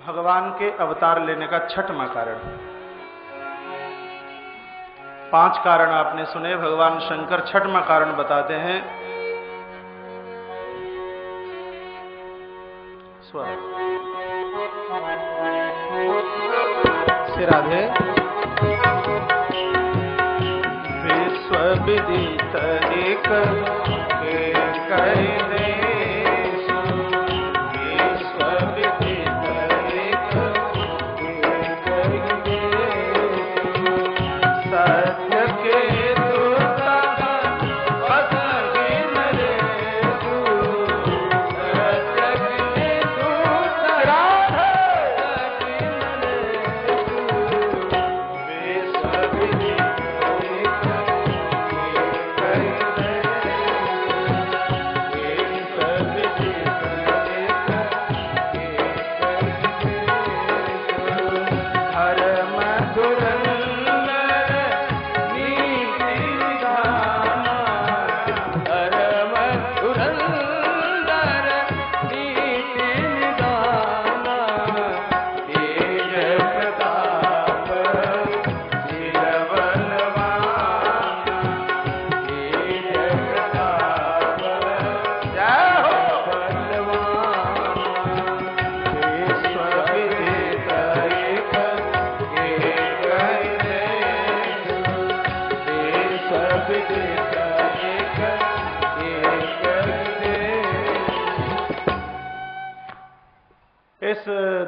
भगवान के अवतार लेने का छठवां कारण। 5 कारण आपने सुने, भगवान शंकर छठवां कारण बताते हैं। स्वर से राधे। विश्व विदित एक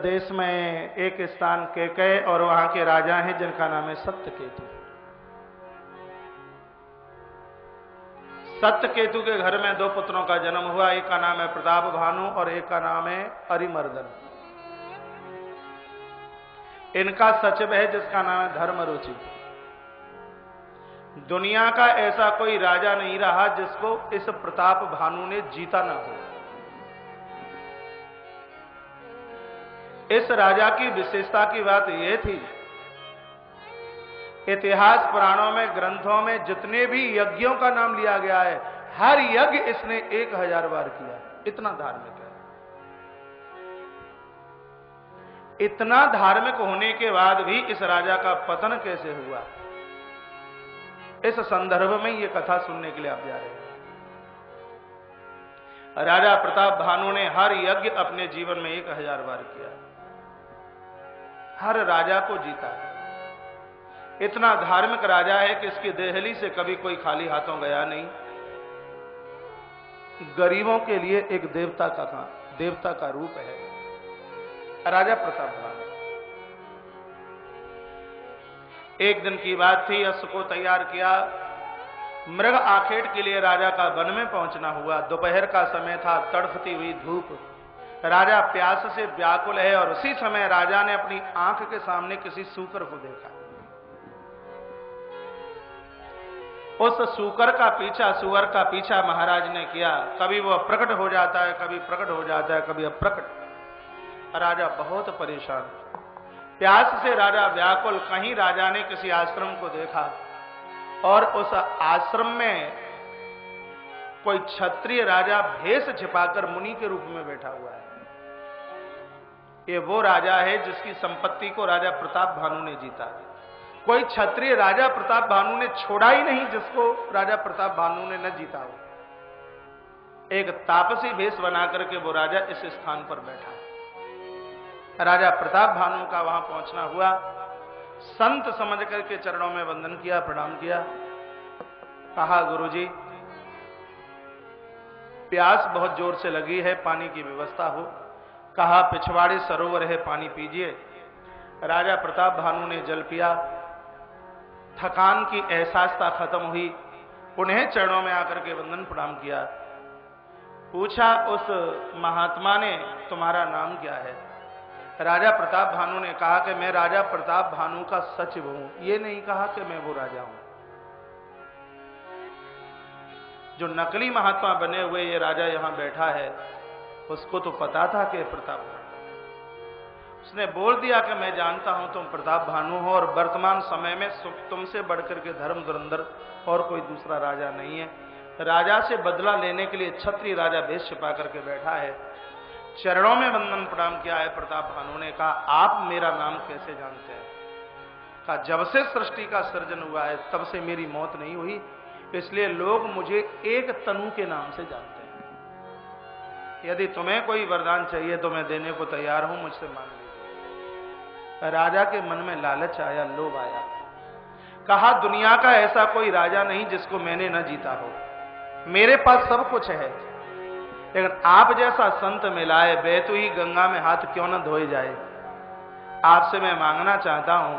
देश में एक स्थान कैकेय और वहां के राजा हैं जिनका नाम है सत्यकेतु। सत्यकेतु के घर में 2 पुत्रों का जन्म हुआ। एक का नाम है प्रताप भानु और एक का नाम है अरिमर्दन। इनका सचिव है जिसका नाम है धर्मरुचि। दुनिया का ऐसा कोई राजा नहीं रहा जिसको इस प्रताप भानु ने जीता ना हो। इस राजा की विशेषता की बात यह थी, इतिहास पुराणों में ग्रंथों में जितने भी यज्ञों का नाम लिया गया है, हर यज्ञ इसने 1000 बार किया। इतना धार्मिक है। इतना धार्मिक होने के बाद भी इस राजा का पतन कैसे हुआ, इस संदर्भ में यह कथा सुनने के लिए आप जा रहे हैं। राजा प्रताप भानु ने हर यज्ञ अपने जीवन में 1000 बार किया, हर राजा को जीता। इतना धार्मिक राजा है कि इसकी देहली से कभी कोई खाली हाथों गया नहीं। गरीबों के लिए एक देवता का रूप है राजा प्रताप भानु। एक दिन की बात थी, अश्व को तैयार किया, मृग आखेट के लिए राजा का वन में पहुंचना हुआ। दोपहर का समय था, तड़फती हुई धूप, राजा प्यास से व्याकुल है और उसी समय राजा ने अपनी आंख के सामने किसी सूकर को देखा। उस सूकर का पीछा, सुअर का पीछा महाराज ने किया। कभी वो प्रकट हो जाता है, कभी प्रकट हो जाता है, कभी अप्रकट। राजा बहुत परेशान, प्यास से राजा व्याकुल। कहीं राजा ने किसी आश्रम को देखा और उस आश्रम में कोई क्षत्रिय राजा भेष छिपाकर मुनि के रूप में बैठा हुआ है। ये वो राजा है जिसकी संपत्ति को राजा प्रताप भानु ने जीता। कोई क्षत्रिय राजा प्रताप भानु ने छोड़ा ही नहीं जिसको राजा प्रताप भानु ने न जीता हो। एक तापसी भेष बना करके वो राजा इस स्थान पर बैठा है। राजा प्रताप भानु का वहां पहुंचना हुआ। संत समझ करके चरणों में वंदन किया, प्रणाम किया। कहा, गुरुजी प्यास बहुत जोर से लगी है, पानी की व्यवस्था हो। कहा, पिछवाड़े सरोवर है, पानी पीजिए। राजा प्रताप भानु ने जल पिया। थकान की एहसासता खत्म हुई। उन्हें चरणों में आकर के वंदन प्रणाम किया। पूछा उस महात्मा ने, तुम्हारा नाम क्या है? राजा प्रताप भानु ने कहा कि मैं राजा प्रताप भानु का सचिव हूं। ये नहीं कहा कि मैं वो राजा हूं। जो नकली महात्मा बने हुए ये राजा यहां बैठा है, उसको तो पता था कि प्रताप भानु। उसने बोल दिया कि मैं जानता हूं तुम प्रताप भानु हो और वर्तमान समय में तुमसे बढ़कर के धर्म धुरंधर और कोई दूसरा राजा नहीं है। राजा से बदला लेने के लिए क्षत्रिय राजा भेष छिपा करके बैठा है। चरणों में वंदन प्रणाम किया है। प्रताप भानु ने कहा, आप मेरा नाम कैसे जानते हैं? कहा, जब से सृष्टि का सृजन हुआ है तब से मेरी मौत नहीं हुई, इसलिए लोग मुझे एक तनु के नाम से जानते हैं। यदि तुम्हें कोई वरदान चाहिए तो मैं देने को तैयार हूं, मुझसे मांग लीजिए। राजा के मन में लालच आया, लोभ आया। कहा, दुनिया का ऐसा कोई राजा नहीं जिसको मैंने न जीता हो। मेरे पास सब कुछ है, लेकिन आप जैसा संत मिलाए बैतु ही गंगा में हाथ क्यों न धोए जाए। आपसे मैं मांगना चाहता हूं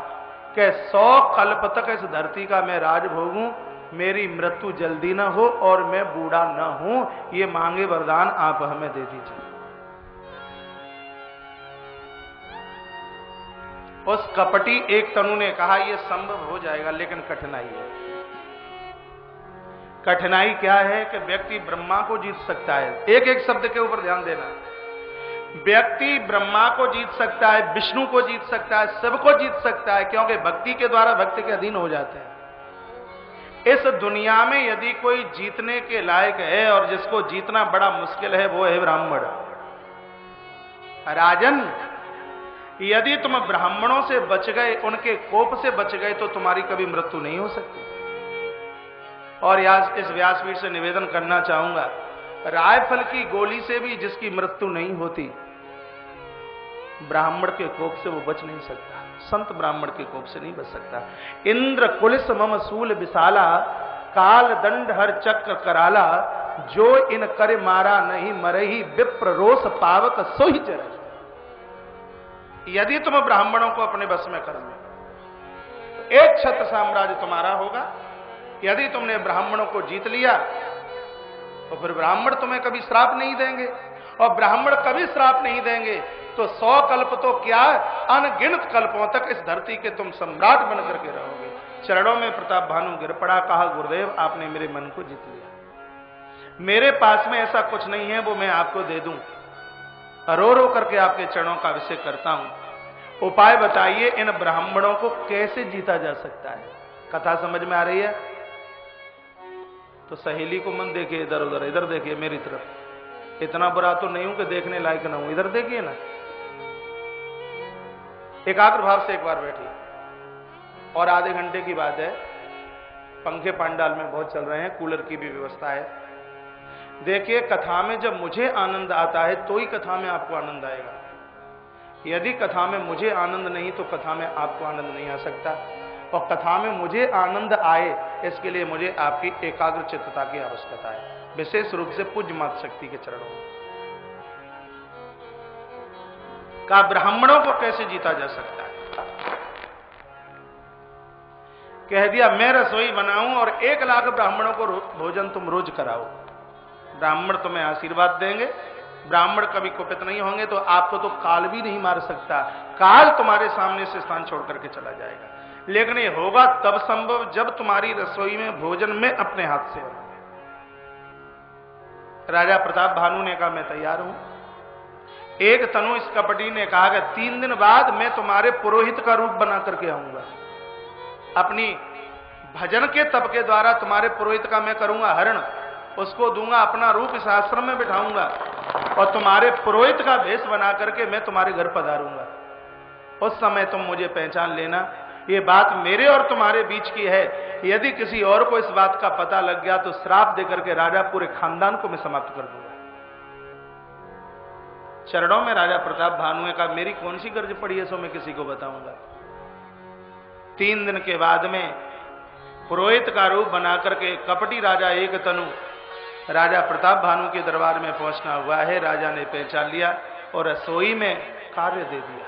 कि 100 कल्प तक इस धरती का मैं राज भोगूं, मेरी मृत्यु जल्दी न हो और मैं बूढ़ा न हूं। ये मांगे वरदान आप हमें दे दीजिए। उस कपटी एक तनु ने कहा, यह संभव हो जाएगा, लेकिन कठिनाई है। कठिनाई क्या है कि व्यक्ति ब्रह्मा को जीत सकता है। एक एक शब्द के ऊपर ध्यान देना। व्यक्ति ब्रह्मा को जीत सकता है, विष्णु को जीत सकता है, सबको जीत सकता है, क्योंकि भक्ति के द्वारा भक्ति के अधीन हो जाते हैं। इस दुनिया में यदि कोई जीतने के लायक है और जिसको जीतना बड़ा मुश्किल है, वो है ब्राह्मण। राजन, यदि तुम ब्राह्मणों से बच गए, उनके कोप से बच गए, तो तुम्हारी कभी मृत्यु नहीं हो सकती। और इस व्यासपीठ से निवेदन करना चाहूंगा, रायफल की गोली से भी जिसकी मृत्यु नहीं होती, ब्राह्मण के कोप से वो बच नहीं सकता। संत ब्राह्मण के कोप से नहीं बच सकता। इंद्र कुलिस मम सूल विशाला, काल दंड हर चक्र कराला, जो इन कर मारा नहीं मरही, विप्र रोष पावक सोहि चर। यदि तुम ब्राह्मणों को अपने बस में कर लो तो एक छत्र साम्राज्य तुम्हारा होगा। यदि तुमने ब्राह्मणों को जीत लिया तो फिर ब्राह्मण तुम्हें कभी श्राप नहीं देंगे, और ब्राह्मण कभी श्राप नहीं देंगे तो 100 कल्प तो क्या, अनगिनत कल्पों तक इस धरती के तुम सम्राट बन करके रहोगे। चरणों में प्रताप भानु गिर पड़ा। कहा, गुरुदेव आपने मेरे मन को जीत लिया। मेरे पास में ऐसा कुछ नहीं है वो मैं आपको दे दूं। रो रो करके आपके चरणों का अभिषेक करता हूं। उपाय बताइए, इन ब्राह्मणों को कैसे जीता जा सकता है। कथा समझ में आ रही है? तो सहेली को मन देखिए इधर उधर, इधर देखिए मेरी तरफ। इतना बुरा तो नहीं हूं कि देखने लायक ना हूं, इधर देखिए ना। एकाग्र भाव से एक बार बैठिए। और आधे घंटे की बात है, पंखे पंडाल में बहुत चल रहे हैं, कूलर की भी व्यवस्था है। देखिए, कथा में जब मुझे आनंद आता है तो ही कथा में आपको आनंद आएगा। यदि कथा में मुझे आनंद नहीं तो कथा में आपको आनंद नहीं आ सकता। और कथा में मुझे आनंद आए, इसके लिए मुझे आपकी एकाग्र चित्तता की आवश्यकता है, विशेष रूप से पूज्य माता शक्ति के चरणों में। का ब्राह्मणों को कैसे जीता जा सकता है? कह दिया, मैं रसोई बनाऊं और 1 लाख ब्राह्मणों को भोजन तुम रोज कराओ। ब्राह्मण तुम्हें आशीर्वाद देंगे, ब्राह्मण कभी कुपित नहीं होंगे, तो आपको तो काल भी नहीं मार सकता। काल तुम्हारे सामने से स्थान छोड़ करके चला जाएगा। लेकिन ये होगा तब संभव जब तुम्हारी रसोई में भोजन में अपने हाथ से बना। राजा प्रताप भानु ने कहा, मैं तैयार हूं। एक तनु इस कपटी ने कहा कि 3 दिन बाद मैं तुम्हारे पुरोहित का रूप बना करके आऊंगा। अपनी भजन के तप के द्वारा तुम्हारे पुरोहित का मैं करूंगा हरण, उसको दूंगा अपना रूप, इस आश्रम में बिठाऊंगा और तुम्हारे पुरोहित का भेष बना करके मैं तुम्हारे घर पधारूंगा। उस समय तुम मुझे पहचान लेना। ये बात मेरे और तुम्हारे बीच की है। यदि किसी और को इस बात का पता लग गया तो श्राप देकर के राजा पूरे खानदान को मैं समाप्त कर दूंगा। चरणों में राजा प्रताप भानु ने कहा, मेरी कौन सी गर्ज पड़ी है सो मैं किसी को बताऊंगा। 3 दिन के बाद में पुरोहित का रूप बनाकर के कपटी राजा एक तनु राजा प्रताप भानु के दरबार में पहुंचना हुआ है। राजा ने पहचान लिया और रसोई में कार्य दे दिया।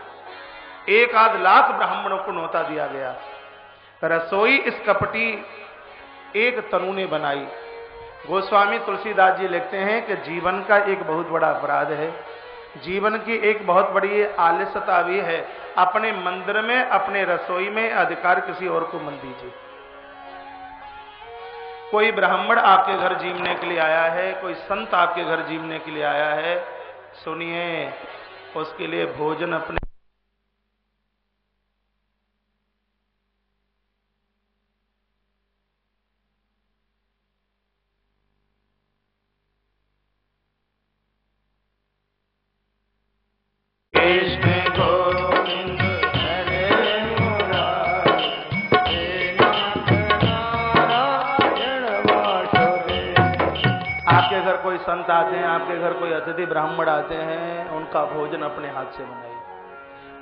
1 लाख ब्राह्मणों को न्योता दिया गया। रसोई इस कपटी एक तनु ने बनाई। गोस्वामी तुलसीदास जी लिखते हैं कि जीवन का एक बहुत बड़ा अपराध है, जीवन की एक बहुत बड़ी आलस्यता भी है, अपने मंदिर में, अपने रसोई में अधिकार किसी और को मत दीजिए। कोई ब्राह्मण आपके घर जीवने के लिए आया है, कोई संत आपके घर जीवने के लिए आया है, सुनिए, उसके लिए भोजन अपने आपके घर कोई अतिथि ब्राह्मण आते हैं, उनका भोजन अपने हाथ से बनाइए।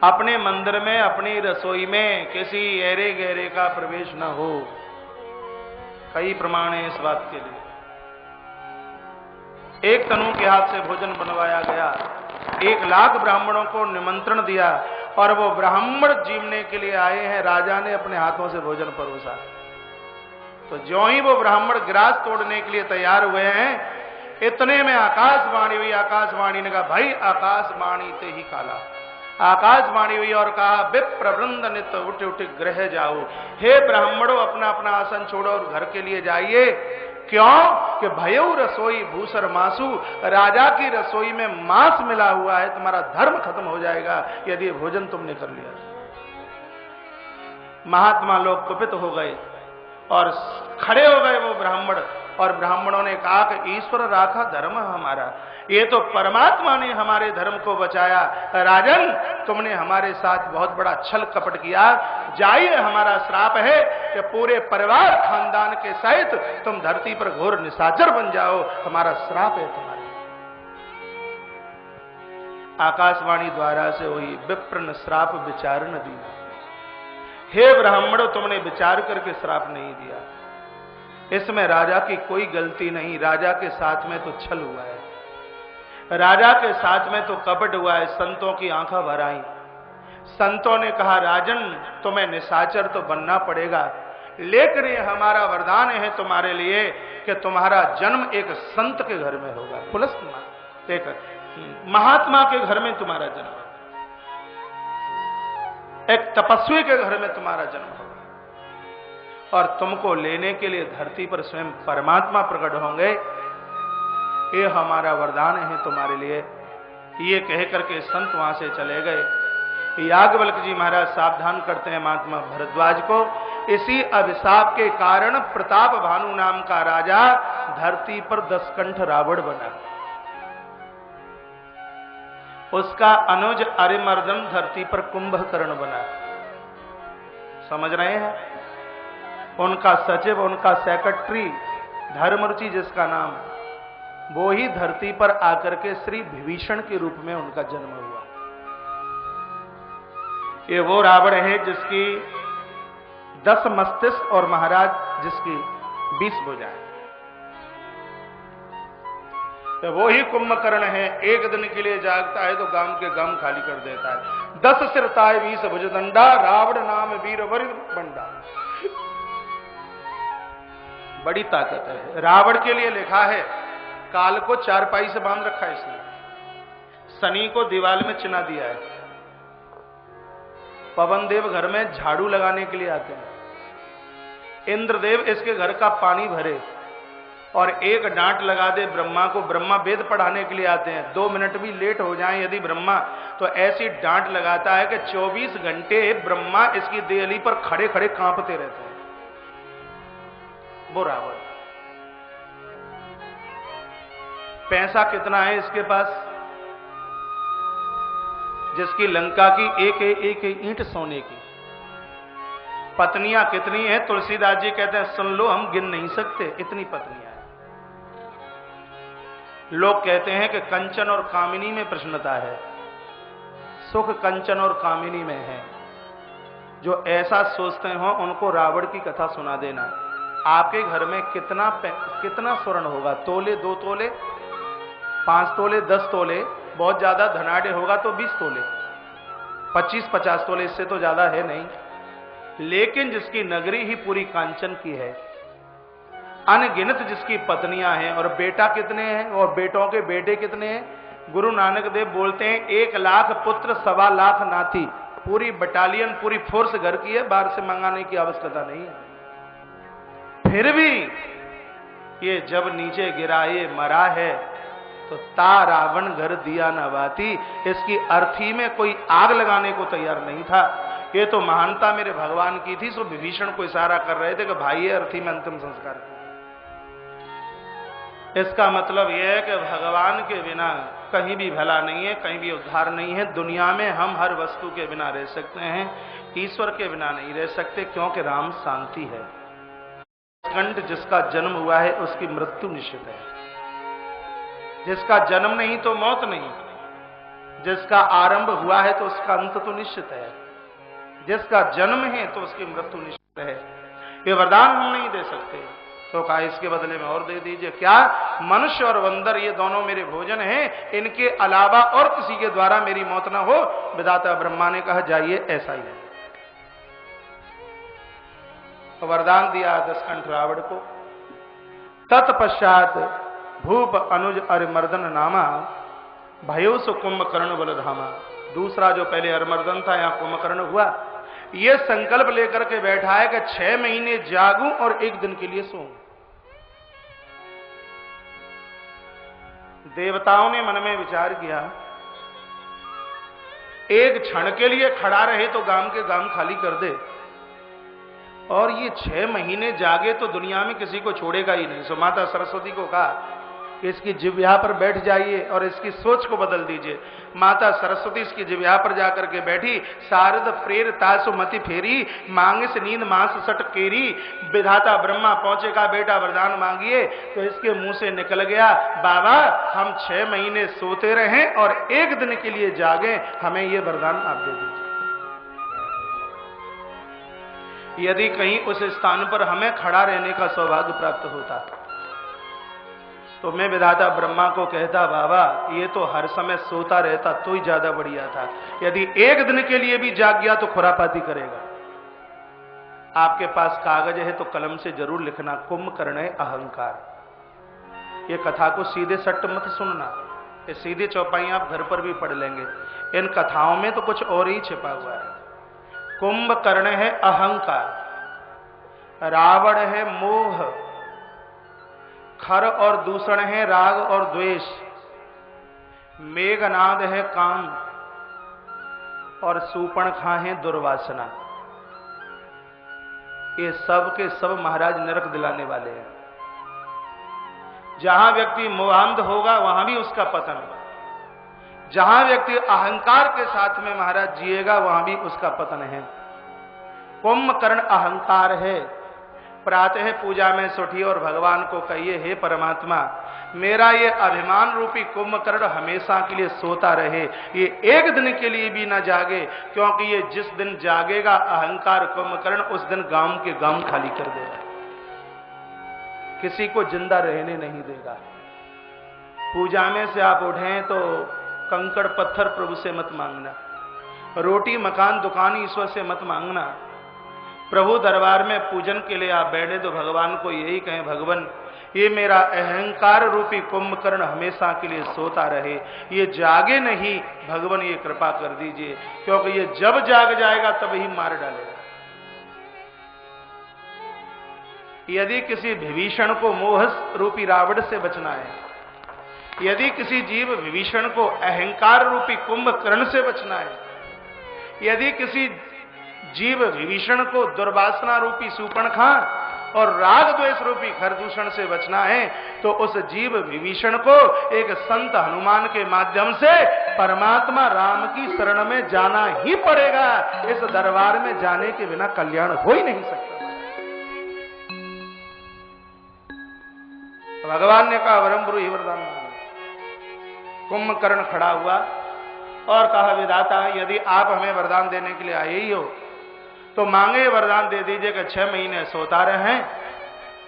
अपने मंदिर में, अपनी रसोई में किसी ऐरे गहरे का प्रवेश न हो। कई प्रमाण है इस बात के लिए। एक तनु के हाथ से भोजन बनवाया गया, 1 लाख ब्राह्मणों को निमंत्रण दिया और वो ब्राह्मण जीवने के लिए आए हैं। राजा ने अपने हाथों से भोजन परोसा। तो ज्यों ही वो ब्राह्मण गिरास तोड़ने के लिए तैयार हुए हैं, इतने में आकाशवाणी हुई। आकाशवाणी ने कहा, भाई आकाशवाणी ते ही काला। आकाशवाणी हुई और कहा, विप्रवृंद नित उठ उठ ग्रह जाओ। हे ब्राह्मणों, अपना अपना आसन छोड़ो और घर के लिए जाइए। क्यों कि भयउ रसोई भूसर मासु, राजा की रसोई में मांस मिला हुआ है, तुम्हारा धर्म खत्म हो जाएगा यदि ये भोजन तुमने कर लिया। महात्मा लोग कुपित हो गए और खड़े हो गए वो ब्राह्मण, और ब्राह्मणों ने कहा कि ईश्वर राखा धर्म हमारा, ये तो परमात्मा ने हमारे धर्म को बचाया। राजन, तुमने हमारे साथ बहुत बड़ा छल कपट किया। जाइए, हमारा श्राप है कि पूरे परिवार खानदान के सहित तुम धरती पर घोर निशाचर बन जाओ। हमारा श्राप है तुम्हारे। आकाशवाणी द्वारा से हुई, विप्रन श्राप विचार न दिया। हे ब्राह्मणों, तुमने विचार करके श्राप नहीं दिया। इसमें राजा की कोई गलती नहीं। राजा के साथ में तो छल हुआ है, राजा के साथ में तो कपट हुआ है। संतों की आंखें भर आई। संतों ने कहा, राजन, तुम्हें निशाचर तो बनना पड़ेगा, लेकिन ये हमारा वरदान है तुम्हारे लिए कि तुम्हारा जन्म एक संत के घर में होगा। पुलस्त एक महात्मा के घर में तुम्हारा जन्म, एक तपस्वी के घर में तुम्हारा जन्म होगा, और तुमको लेने के लिए धरती पर स्वयं परमात्मा प्रकट होंगे। ये हमारा वरदान है तुम्हारे लिए। ये कह करके संत वहां से चले गए। याज्ञवल्क्य जी महाराज सावधान करते हैं महात्मा भरद्वाज को। इसी अभिशाप के कारण प्रताप भानु नाम का राजा धरती पर 10 कंठ रावण बना। उसका अनुज अरिमर्दन धरती पर कुंभकर्ण बना। समझ रहे हैं? उनका सचिव, उनका सेक्रेटरी धर्मरुचि जिसका नाम, वो ही धरती पर आकर के श्री विभीषण के रूप में उनका जन्म हुआ। ये वो रावण है जिसकी 10 मस्तिष्क और महाराज जिसकी 20 भुजाएं। तो वो ही कुंभकर्ण है। एक दिन के लिए जागता है तो गांव के गांव खाली कर देता है। 10 सिर ताय 20 भुजदंडा, रावण नाम वीर वर बंडा। बड़ी ताकत है। रावण के लिए लिखा है, काल को चारपाई से बांध रखा है इसने, शनि को दीवार में चिना दिया है, पवन देव घर में झाड़ू लगाने के लिए आते हैं, इंद्रदेव इसके घर का पानी भरे, और एक डांट लगा दे ब्रह्मा को, ब्रह्मा वेद पढ़ाने के लिए आते हैं, 2 मिनट भी लेट हो जाएं यदि ब्रह्मा, तो ऐसी डांट लगाता है कि 24 घंटे ब्रह्मा इसकी देहली पर खड़े खड़े कांपते रहते हैं। वो रावण। पैसा कितना है इसके पास, जिसकी लंका की एक एक ईंट सोने की। पत्नियां कितनी है, तुलसीदास जी कहते हैं सुन लो हम गिन नहीं सकते, इतनी पत्नियां हैं। लोग कहते हैं कि कंचन और कामिनी में प्रश्नता है। सुख कंचन और कामिनी में है। जो ऐसा सोचते हो उनको रावण की कथा सुना देना। आपके घर में कितना स्वर्ण होगा? तोले, 2 तोले, 5 तोले, 10 तोले, बहुत ज्यादा धनाढ़ होगा तो 20 तोले, 25-50 तोले, इससे तो ज्यादा है नहीं। लेकिन जिसकी नगरी ही पूरी कांचन की है, अनगिनत जिसकी पत्नियां हैं, और बेटा कितने हैं और बेटों के बेटे कितने हैं। गुरु नानक देव बोलते हैं 1 लाख पुत्र 1.25 लाख नाती। पूरी बटालियन, पूरी फोर्स घर की है, बाहर से मंगाने की आवश्यकता नहीं है। फिर भी ये जब नीचे गिरा, ये मरा है, तो ता रावण घर दिया न बाती। इसकी अर्थी में कोई आग लगाने को तैयार नहीं था। ये तो महानता मेरे भगवान की थी। सो विभीषण को इशारा कर रहे थे कि भाई ये अर्थी में अंतिम संस्कार। इसका मतलब यह है कि भगवान के बिना कहीं भी भला नहीं है, कहीं भी उद्धार नहीं है। दुनिया में हम हर वस्तु के बिना रह सकते हैं, ईश्वर के बिना नहीं रह सकते, क्योंकि राम शांति है। कंठ जिसका जन्म हुआ है उसकी मृत्यु निश्चित है। जिसका जन्म नहीं तो मौत नहीं, जिसका आरंभ हुआ है तो उसका अंत तो निश्चित है, जिसका जन्म है तो उसकी मृत्यु निश्चित है। ये वरदान हम नहीं दे सकते। तो कहा इसके बदले में और दे दीजिए। क्या? मनुष्य और बंदर ये दोनों मेरे भोजन हैं, इनके अलावा और किसी के द्वारा मेरी मौत ना हो। विधाता ब्रह्मा ने कहा जाइए, ऐसा ही है। तो वरदान दिया दशकंठ रावण को। तत्पश्चात भूप अनुज अरिमर्दन नामा भयो सु कुंभकर्ण बलधामा। दूसरा जो पहले अरिमर्दन था, यहां कुंभकर्ण हुआ। ये संकल्प लेकर के बैठा है कि 6 महीने जागूं और 1 दिन के लिए सोऊं। देवताओं ने मन में विचार किया, एक क्षण के लिए खड़ा रहे तो गांव के गांव खाली कर दे, और ये 6 महीने जागे तो दुनिया में किसी को छोड़ेगा ही नहीं। सो माता सरस्वती को कहा कि इसकी जिह्वा पर बैठ जाइए और इसकी सोच को बदल दीजिए। माता सरस्वती इसकी जिह्वा पर जाकर के बैठी। शारद प्रेर तासु मति फेरी, मांगे से नींद मांस सट केरी। विधाता ब्रह्मा पहुंचे, का बेटा वरदान मांगिए। तो इसके मुंह से निकल गया, बाबा हम 6 महीने सोते रहें और 1 दिन के लिए जागें, हमें ये वरदान आप दे दीजिए। यदि कहीं उस स्थान पर हमें खड़ा रहने का सौभाग्य प्राप्त होता तो मैं विधाता ब्रह्मा को कहता, बाबा ये तो हर समय सोता रहता तो ही ज्यादा बढ़िया था। यदि 1 दिन के लिए भी जाग गया तो खुरापाती करेगा। आपके पास कागज है तो कलम से जरूर लिखना, कुंभकर्ण अहंकार। ये कथा को सीधे सट्ट मत सुनना, ये सीधे चौपाई आप घर पर भी पढ़ लेंगे। इन कथाओं में तो कुछ और ही छिपा हुआ है। कुंभकर्ण है अहंकार, रावण है मोह, खर और दूषण है राग और द्वेष, मेघनाद है काम और सूर्पणखा है दुर्वासना। ये सब के सब महाराज नरक दिलाने वाले हैं। जहां व्यक्ति मोहांध होगा वहां भी उसका पतन, जहां व्यक्ति अहंकार के साथ में महाराज जिएगा वहां भी उसका पतन है। कुंभकर्ण अहंकार है। प्रातः पूजा में सुठिए और भगवान को कहिए, हे परमात्मा मेरा ये अभिमान रूपी कुंभकर्ण हमेशा के लिए सोता रहे, ये 1 दिन के लिए भी ना जागे, क्योंकि ये जिस दिन जागेगा अहंकार कुंभकर्ण, उस दिन गांव के गांव खाली कर देगा, किसी को जिंदा रहने नहीं देगा। पूजा में से आप उठें तो कंकड़ पत्थर प्रभु से मत मांगना, रोटी मकान दुकान ईश्वर से मत मांगना। प्रभु दरबार में पूजन के लिए आप बैठे तो भगवान को यही कहें, भगवान ये मेरा अहंकार रूपी कुंभकर्ण हमेशा के लिए सोता रहे, ये जागे नहीं, भगवान ये कृपा कर दीजिए, क्योंकि ये जब जाग जाएगा तब ही मार डालेगा। यदि किसी विभीषण को मोह रूपी रावण से बचना है, यदि किसी जीव विभीषण को अहंकार रूपी कुंभकर्ण से बचना है, यदि किसी जीव विभीषण को दुर्वासना रूपी सूर्पणखा और राग द्वेष रूपी खरदूषण से बचना है, तो उस जीव विभीषण को एक संत हनुमान के माध्यम से परमात्मा राम की शरण में जाना ही पड़ेगा। इस दरबार में जाने के बिना कल्याण हो ही नहीं सकता। भगवान ने कहा, वरम ब्रूहि वरदान। कुंभकर्ण खड़ा हुआ और कहा, विधाता यदि आप हमें वरदान देने के लिए आए ही हो तो मांगे वरदान दे दीजिए कि 6 महीने सोता रहें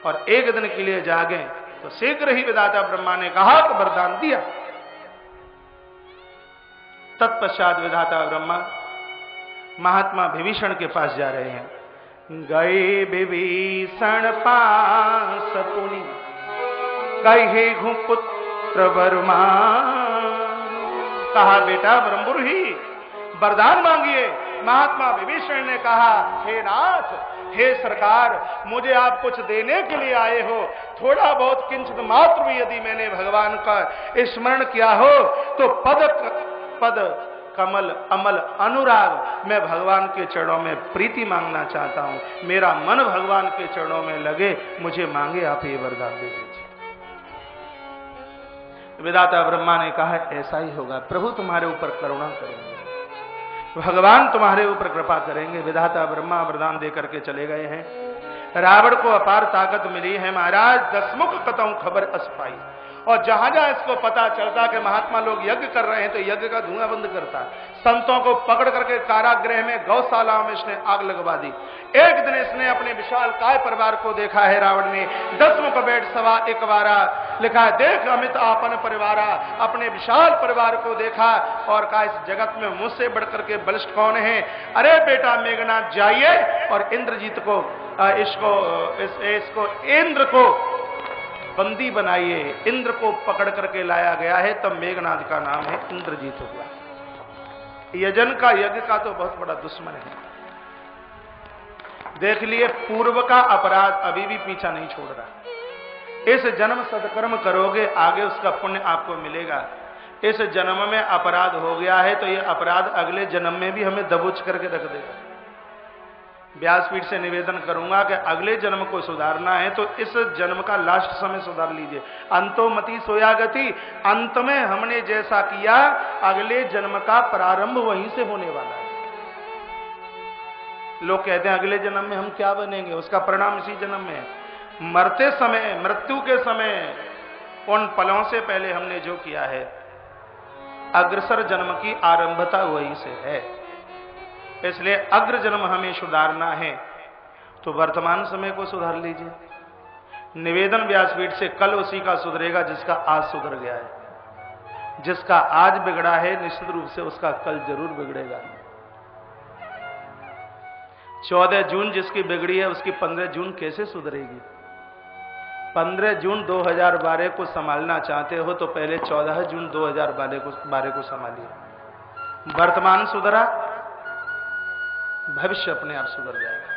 और 1 दिन के लिए जागें। तो शीघ्र ही विधाता ब्रह्मा ने कहा तो वरदान दिया। तत्पश्चात विधाता ब्रह्मा महात्मा विभीषण के पास जा रहे हैं। गए विभीषण पास पुनि कहे घु पुत्र वरमान। कहा, बेटा ब्रह्मपुरी वरदान मांगिए। महात्मा विभीषण ने कहा, हे नाथ, हे सरकार, मुझे आप कुछ देने के लिए आए हो, थोड़ा बहुत किंचित मात्र भी यदि मैंने भगवान का स्मरण किया हो तो पद कमल अमल अनुराग, मैं भगवान के चरणों में प्रीति मांगना चाहता हूं। मेरा मन भगवान के चरणों में लगे, मुझे मांगे आप ये वरदान दे दीजिए। विधाता ब्रह्मा ने कहा, ऐसा ही होगा, प्रभु तुम्हारे ऊपर करुणा करेंगे, भगवान तुम्हारे ऊपर कृपा करेंगे। विधाता ब्रह्मा वरदान देकर के चले गए हैं। रावण को अपार ताकत मिली है महाराज, 10 मुख कतौ खबर असपाई। और जहां जहां इसको पता चलता कि महात्मा लोग यज्ञ कर रहे हैं तो यज्ञ का धुआं बंद करता है। संतों को पकड़ करके कारागृह में, गौशालाओं में इसने आग लगवा दी। एक दिन इसने अपने विशाल काय परिवार को देखा है रावण ने, 10 मुख बैठ सवा एक बारा, लिखा है देख अमित आपन परिवारा, अपने विशाल परिवार को देखा और कहा इस जगत में मुझसे बढ़कर के बलिष्ठ कौन है। अरे बेटा मेघनाथ जाइए और इंद्रजीत को इसको इंद्र को बंदी बनाइए। इंद्र को पकड़ करके लाया गया है, तब मेघनाथ का नाम है इंद्रजीत हुआ। यजन का, यज्ञ का तो बहुत बड़ा दुश्मन है। देख लिए पूर्व का अपराध अभी भी पीछा नहीं छोड़ रहा। इस जन्म सत्कर्म करोगे आगे उसका पुण्य आपको मिलेगा। इस जन्म में अपराध हो गया है तो यह अपराध अगले जन्म में भी हमें दबोच करके रख देगा। व्यासपीठ से निवेदन करूंगा कि अगले जन्म को सुधारना है तो इस जन्म का लास्ट समय सुधार लीजिए। अंतोमति सोयागति, अंत में हमने जैसा किया अगले जन्म का प्रारंभ वहीं से होने वाला है। लोग कहते हैं अगले जन्म में हम क्या बनेंगे, उसका परिणाम इसी जन्म में है। मरते समय, मृत्यु के समय, उन पलों से पहले हमने जो किया है अग्रसर जन्म की आरंभता वहीं से है। इसलिए अग्र जन्म हमें सुधारना है तो वर्तमान समय को सुधार लीजिए। निवेदन व्यासपीठ से कल उसी का सुधरेगा जिसका आज सुधर गया है। जिसका आज बिगड़ा है निश्चित रूप से उसका कल जरूर बिगड़ेगा। 14 जून जिसकी बिगड़ी है उसकी 15 जून कैसे सुधरेगी। 15 जून 2012 को संभालना चाहते हो तो पहले 14 जून 2012 को संभालिए। वर्तमान सुधरा, भविष्य अपने आप सुधर जाएगा।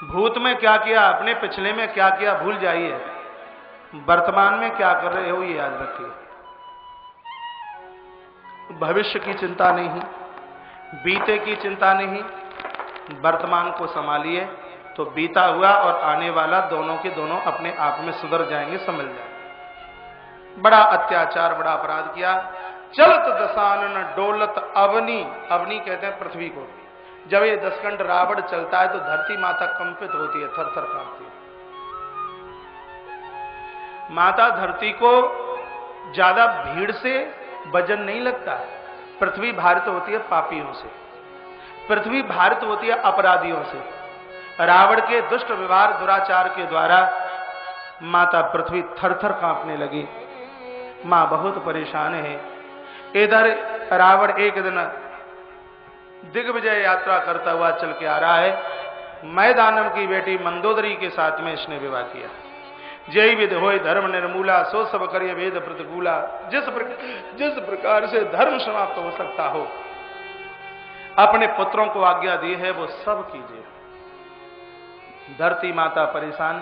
भूत में क्या किया, अपने पिछले में क्या किया भूल जाइए, वर्तमान में क्या कर रहे हो ये याद रखिए। भविष्य की चिंता नहीं, बीते की चिंता नहीं, वर्तमान को संभालिए तो बीता हुआ और आने वाला दोनों के दोनों अपने आप में सुधर जाएंगे, समझ जाएंगे। बड़ा अत्याचार, बड़ा अपराध किया। चलत दशानन डोलत अवनी, अवनी कहते हैं पृथ्वी को। जब ये दशकंठ रावण चलता है तो धरती माता कंपित होती है, थर थर कांपती है। माता धरती को ज्यादा भीड़ से वजन नहीं लगता। पृथ्वी भारित होती है पापियों से, पृथ्वी भारित होती है अपराधियों से। रावण के दुष्ट व्यवहार दुराचार के द्वारा माता पृथ्वी थर थर कांपने लगी। मां बहुत परेशान है। इधर रावण एक दिन दिग्विजय यात्रा करता हुआ चल के आ रहा है। मैदानव की बेटी मंदोदरी के साथ में इसने विवाह किया। जय विध होय धर्म निर्मूला, सो सब करिय वेद प्रतिकूला। जिस प्रकार से धर्म समाप्त हो सकता हो अपने पुत्रों को आज्ञा दी है वो सब कीजिए। धरती माता परेशान,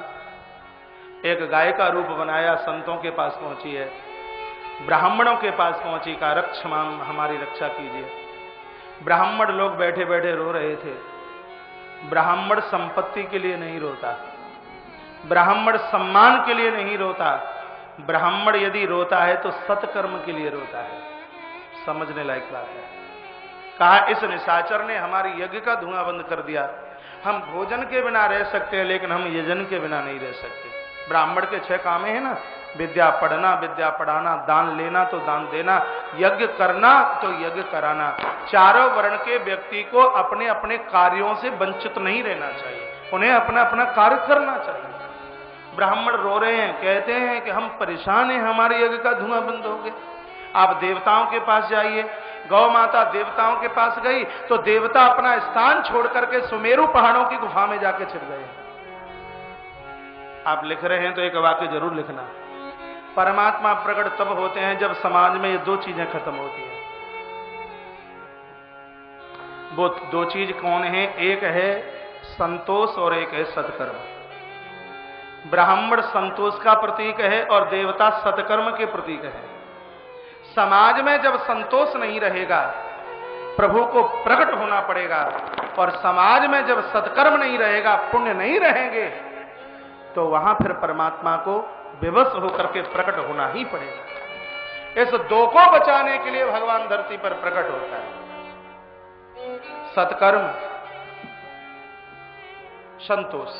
एक गाय का रूप बनाया, संतों के पास पहुंची है, ब्राह्मणों के पास पहुंची, का रक्ष माम हमारी रक्षा कीजिए। ब्राह्मण लोग बैठे बैठे रो रहे थे। ब्राह्मण संपत्ति के लिए नहीं रोता, ब्राह्मण सम्मान के लिए नहीं रोता, ब्राह्मण यदि रोता है तो सत्कर्म के लिए रोता है। समझने लायक बात है। कहा इस निशाचर ने हमारी यज्ञ का धुआं बंद कर दिया। हम भोजन के बिना रह सकते हैं लेकिन हम यजन के बिना नहीं रह सकते। ब्राह्मण के 6 काम है ना, विद्या पढ़ना, विद्या पढ़ाना, दान लेना तो दान देना, यज्ञ करना तो यज्ञ कराना। चारों वर्ण के व्यक्ति को अपने अपने कार्यों से वंचित नहीं रहना चाहिए, उन्हें अपना अपना कार्य करना चाहिए। ब्राह्मण रो रहे हैं, कहते हैं कि हम परेशान हैं, हमारे यज्ञ का धुआं बंद हो गया। आप देवताओं के पास जाइए। गौ माता देवताओं के पास गई तो देवता अपना स्थान छोड़ करके सुमेरु पहाड़ों की गुफा में जाके छिप गए। आप लिख रहे हैं तो एक वाक्य जरूर लिखना। परमात्मा प्रकट तब होते हैं जब समाज में ये 2 चीजें खत्म होती हैं। वो 2 चीज कौन है? एक है संतोष और एक है सत्कर्म। ब्राह्मण संतोष का प्रतीक है और देवता सत्कर्म के प्रतीक है। समाज में जब संतोष नहीं रहेगा प्रभु को प्रकट होना पड़ेगा, और समाज में जब सत्कर्म नहीं रहेगा, पुण्य नहीं रहेंगे, तो वहां फिर परमात्मा को विवश होकर के प्रकट होना ही पड़ेगा। इस 2 को बचाने के लिए भगवान धरती पर प्रकट होता है। सत्कर्म, संतोष।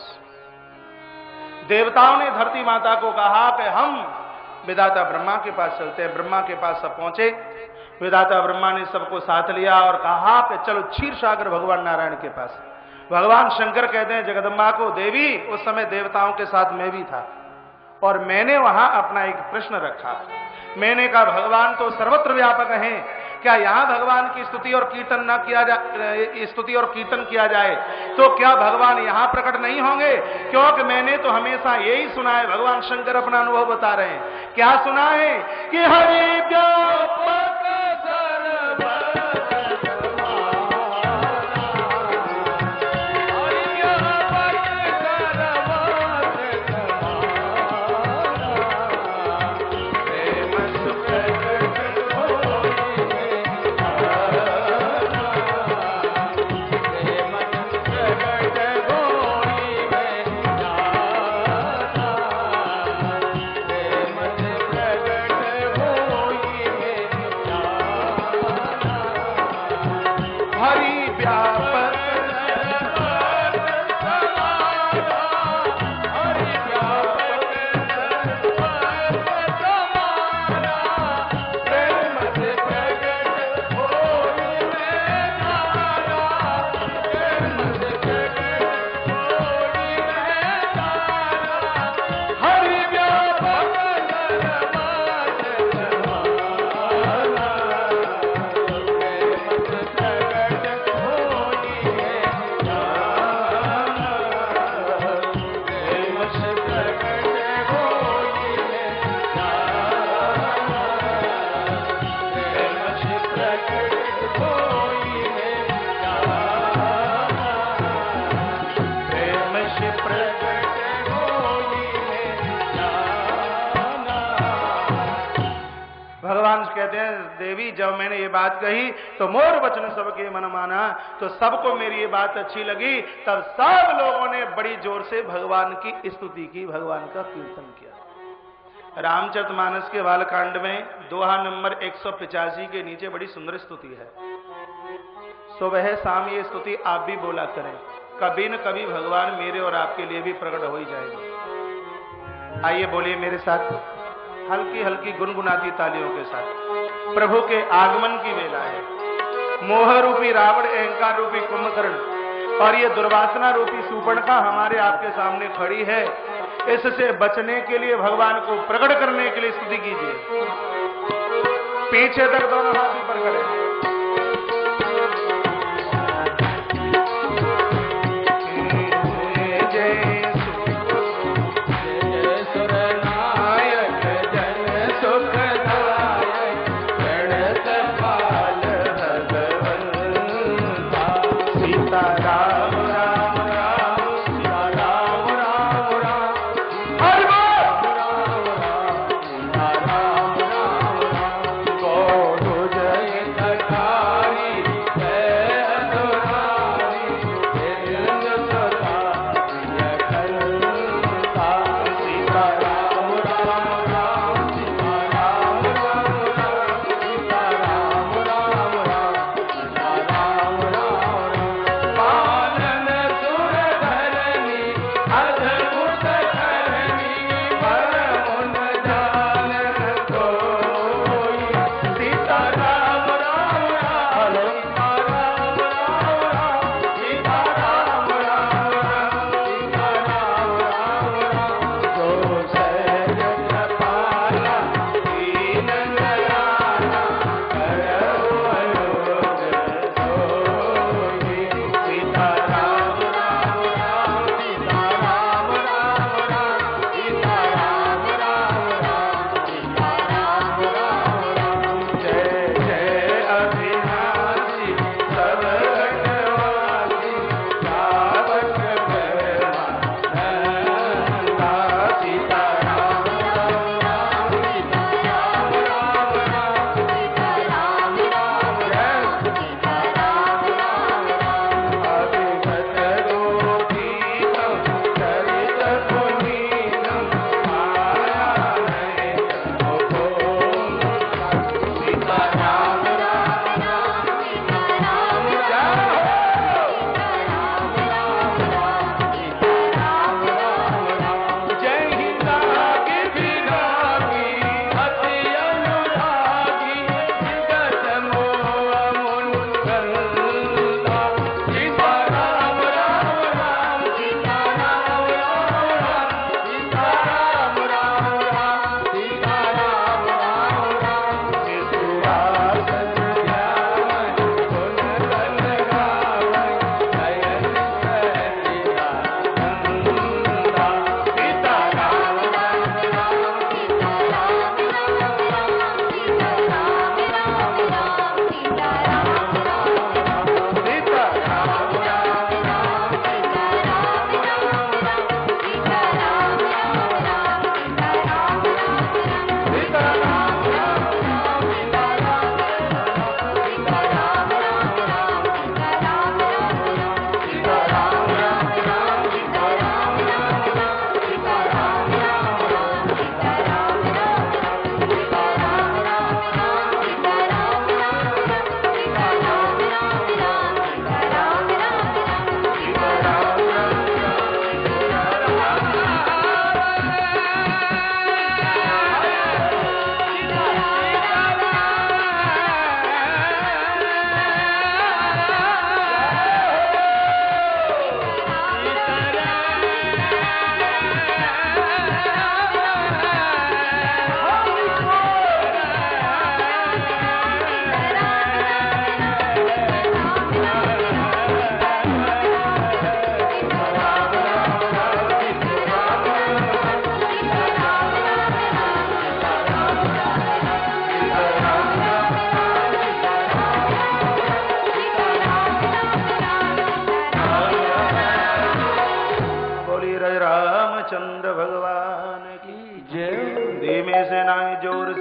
देवताओं ने धरती माता को कहा कि हम विधाता ब्रह्मा के पास चलते हैं। ब्रह्मा के पास सब पहुंचे। विधाता ब्रह्मा ने सबको साथ लिया और कहा कि चलो क्षीर सागर भगवान नारायण के पास। भगवान शंकर कहते हैं जगदम्बा को, देवी उस समय देवताओं के साथ मैं भी था और मैंने वहां अपना एक प्रश्न रखा। मैंने कहा भगवान तो सर्वत्र व्यापक हैं, क्या यहाँ भगवान की स्तुति और कीर्तन न किया जाए, स्तुति और कीर्तन किया जाए तो क्या भगवान यहाँ प्रकट नहीं होंगे? क्योंकि मैंने तो हमेशा यही सुना है, भगवान शंकर अपना अनुभव बता रहे हैं। क्या सुना है कि हरि व्यापक कहते हैं देवी जब मैंने ये बात कही तो मोर वचन सबके मन माना, तो सबको मेरी ये बात अच्छी लगी। तब सब लोगों ने बड़ी जोर से भगवान की स्तुति की, भगवान का कीर्तन किया। रामचरितमानस के बालकांड में दोहा नंबर 185 के नीचे बड़ी सुंदर स्तुति है। सुबह शाम ये स्तुति आप भी बोला करें, कभी न कभी भगवान मेरे और आपके लिए भी प्रकट हो ही जाएंगे। आइए बोलिए मेरे साथ, हल्की हल्की गुनगुनाती तालियों के साथ। प्रभु के आगमन की वेला है। मोह रूपी रावण, अहंकार रूपी कुंभकर्ण और ये दुर्वासना रूपी सूर्पणखा हमारे आपके सामने खड़ी है। इससे बचने के लिए, भगवान को प्रकट करने के लिए स्तुति कीजिए। पीछे तक दोनों हाथ ऊपर करें।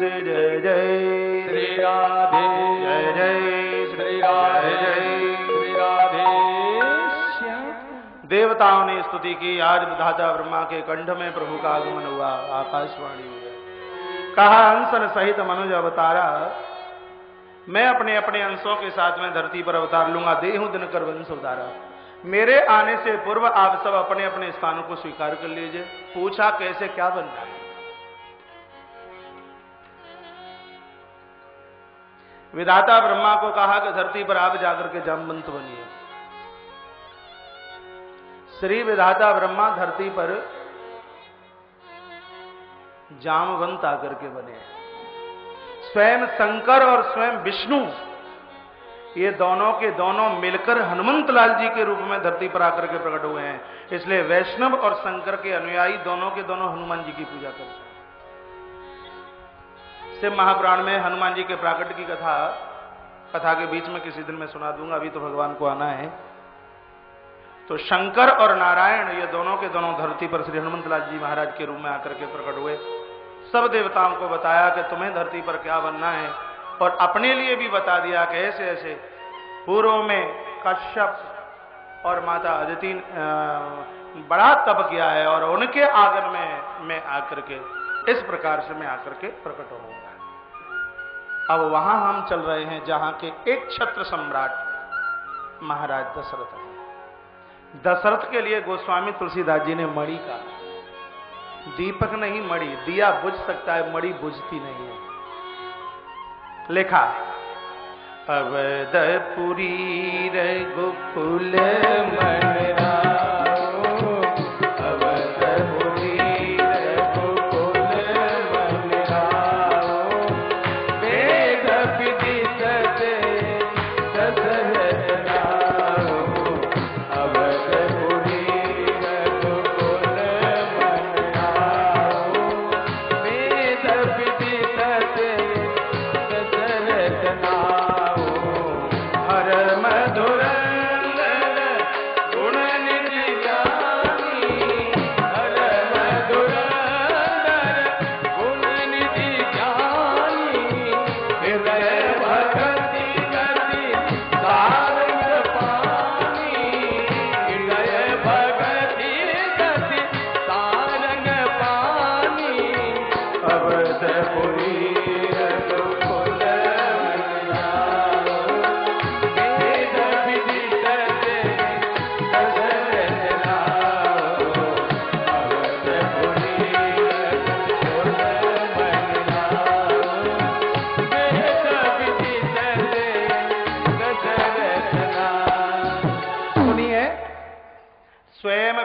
श्री जय जय श्री राधे जय जय श्री राधे जय श्री राधे श्याम। देवताओं ने स्तुति की। आज विधाता ब्रह्मा के कंठ में प्रभु का आगमन हुआ। आकाशवाणी हुई। कहा अंशन सहित मनुज अवतारा, मैं अपने अपने अंशों के साथ में धरती पर अवतार लूंगा। देहु दिन कर वंश उतारा। मेरे आने से पूर्व आप सब अपने अपने स्थानों को स्वीकार कर लीजिए। पूछा कैसे क्या बनना है। विधाता ब्रह्मा को कहा कि धरती पर आप जाकर के जामवंत बनिए। श्री विधाता ब्रह्मा धरती पर जामवंत आकर के बने। स्वयं शंकर और स्वयं विष्णु, ये दोनों के दोनों मिलकर हनुमंत लाल जी के रूप में धरती पर आकर के प्रकट हुए हैं। इसलिए वैष्णव और शंकर के अनुयायी दोनों के दोनों हनुमान जी की पूजा करते हैं। शिव महापुराण में हनुमान जी के प्राकट्य की कथा के बीच में किसी दिन मैं सुना दूंगा। अभी तो भगवान को आना है। तो शंकर और नारायण ये दोनों के दोनों धरती पर श्री हनुमंत लाल जी महाराज के रूप में आकर के प्रकट हुए। सब देवताओं को बताया कि तुम्हें धरती पर क्या बनना है, और अपने लिए भी बता दिया कि ऐसे ऐसे। पूर्व में कश्यप और माता अदिति बड़ा तप किया है, और उनके आगमन में मैं आकर के इस प्रकार से मैं आकर के प्रकट होऊंगा। अब वहां हम चल रहे हैं जहां के एक छत्र सम्राट महाराज दशरथ है। दशरथ के लिए गोस्वामी तुलसीदास जी ने मणि का, दीपक नहीं मणि, दिया बुझ सकता है, मणि बुझती नहीं है। लिखा अवधपुरी रघुकुल मनरा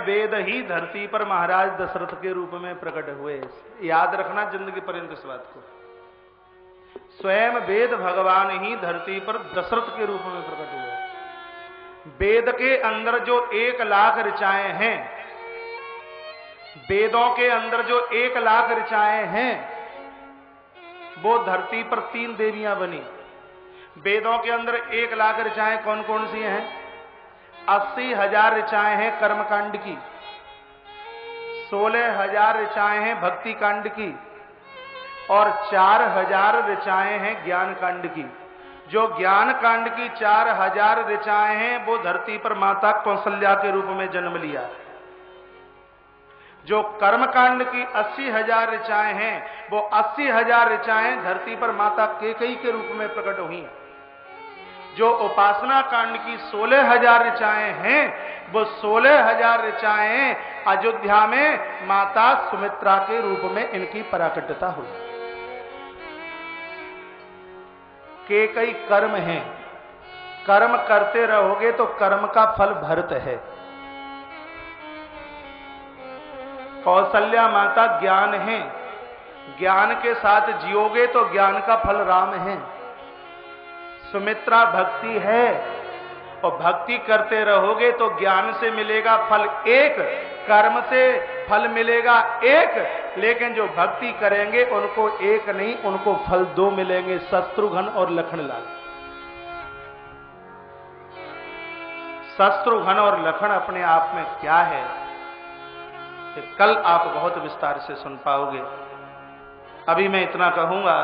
वेद ही धरती पर महाराज दशरथ के रूप में प्रकट हुए। याद रखना जिंदगी पर्यंत इस बात को। स्वयं वेद भगवान ही धरती पर दशरथ के रूप में प्रकट हुए। वेद के अंदर जो 1 लाख ऋचाएं हैं, वेदों के अंदर जो 1 लाख ऋचाएं हैं, वो धरती पर 3 देवियां बनी। वेदों के अंदर 1 लाख ऋचाएं कौन कौन सी हैं? 80,000 ऋचाएं हैं कर्मकांड की, 16,000 ऋचाएं हैं भक्ति कांड की, और 4,000 ऋचाएं हैं ज्ञान कांड की। जो ज्ञान कांड की 4,000 ऋचाएं हैं वो धरती पर माता कौशल्या के रूप में जन्म लिया। जो कर्मकांड की 80,000 ऋचाएं हैं वो 80,000 ऋचाएं धरती पर माता कैकेयी के रूप में प्रकट हुई। जो उपासना कांड की 16,000 ऋचाएं हैं वो 16,000 ऋचाएं अयोध्या में माता सुमित्रा के रूप में इनकी पराकट्ठता हुई। कैकेयी कर्म है, कर्म करते रहोगे तो कर्म का फल भरत है। कौशल्या माता ज्ञान है, ज्ञान के साथ जियोगे तो ज्ञान का फल राम है। सुमित्रा भक्ति है, और भक्ति करते रहोगे तो ज्ञान से मिलेगा फल 1, कर्म से फल मिलेगा 1, लेकिन जो भक्ति करेंगे उनको 1 नहीं, उनको फल 2 मिलेंगे, शत्रुघ्न और लखनलाल। शत्रुघ्न और लखन अपने आप में क्या है, कि कल आप बहुत विस्तार से सुन पाओगे। अभी मैं इतना कहूंगा,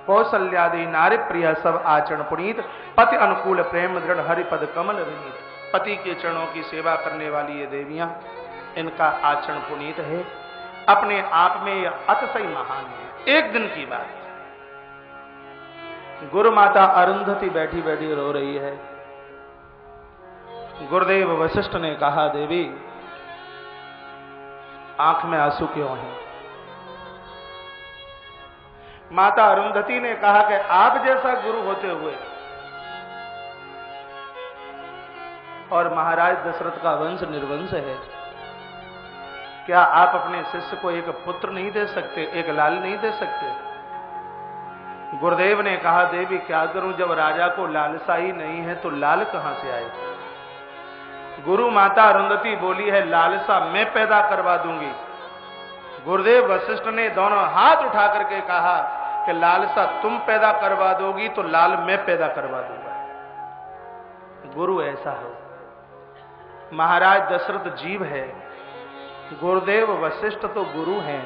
कौशल्यादि नारी प्रिय सब आचरण पुनीत, पति अनुकूल प्रेम दृढ़ हरिपद कमल विनीत। पति के चरणों की सेवा करने वाली ये देवियां, इनका आचरण पुनीत है, अपने आप में यह अतिशय महान है। एक दिन की बात, गुरु माता अरुंधति बैठी बैठी रो रही है। गुरुदेव वशिष्ठ ने कहा, देवी आंख में आंसू क्यों हैं? माता अरुंधति ने कहा कि आप जैसा गुरु होते हुए और महाराज दशरथ का वंश निर्वंश है, क्या आप अपने शिष्य को एक पुत्र नहीं दे सकते, एक लाल नहीं दे सकते? गुरुदेव ने कहा, देवी क्या करूं, जब राजा को लालसा ही नहीं है तो लाल कहां से आए? गुरु माता अरुंधति बोली है, लालसा मैं पैदा करवा दूंगी। गुरुदेव वशिष्ठ ने दोनों हाथ उठा करके कहा कि लालसा तुम पैदा करवा दोगी तो लाल मैं पैदा करवा दूंगा। गुरु ऐसा है। महाराज दशरथ जीव है, गुरुदेव वशिष्ठ तो गुरु हैं,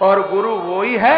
और गुरु वो ही है